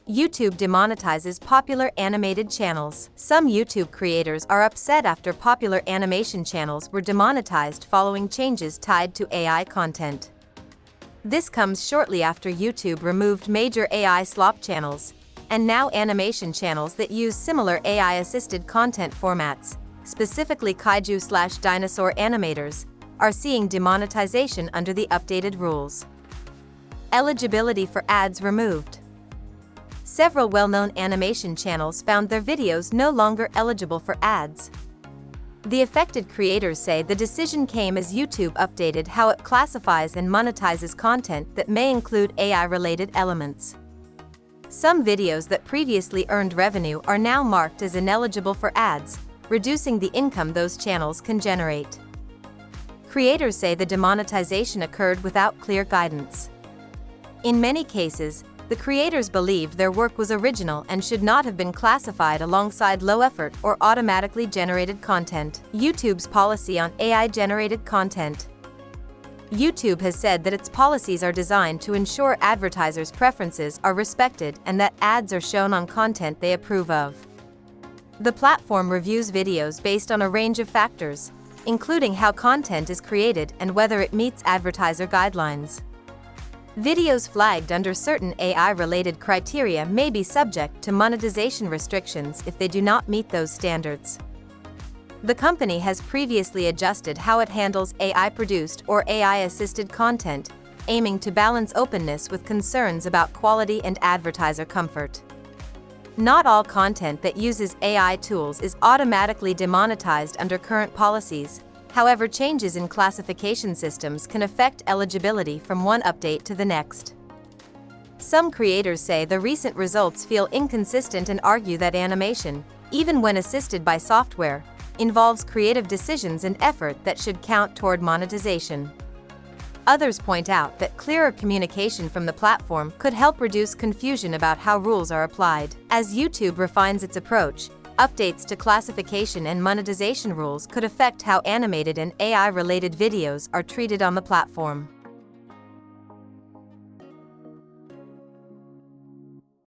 YouTube demonetizes popular animated channels. Some YouTube creators are upset after popular animation channels were demonetized following changes tied to AI content. This comes shortly after YouTube removed major AI slop channels, and now animation channels that use similar AI-assisted content formats, specifically kaiju/dinosaur animators, are seeing demonetization under the updated rules. Eligibility for ads removed. Several well-known animation channels found their videos no longer eligible for ads. The affected creators say the decision came as YouTube updated how it classifies and monetizes content that may include AI-related elements. Some videos that previously earned revenue are now marked as ineligible for ads, reducing the income those channels can generate. Creators say the demonetization occurred without clear guidance. In many cases, the creators believed their work was original and should not have been classified alongside low-effort or automatically generated content. YouTube's policy on AI-generated content. YouTube has said that its policies are designed to ensure advertisers' preferences are respected and that ads are shown on content they approve of. The platform reviews videos based on a range of factors, including how content is created and whether it meets advertiser guidelines. Videos flagged under certain AI-related criteria may be subject to monetization restrictions if they do not meet those standards. The company has previously adjusted how it handles AI-produced or AI-assisted content, aiming to balance openness with concerns about quality and advertiser comfort. Not all content that uses AI tools is automatically demonetized under current policies. However, changes in classification systems can affect eligibility from one update to the next. Some creators say the recent results feel inconsistent and argue that animation, even when assisted by software, involves creative decisions and effort that should count toward monetization. Others point out that clearer communication from the platform could help reduce confusion about how rules are applied. As YouTube refines its approach, updates to classification and monetization rules could affect how animated and AI-related videos are treated on the platform.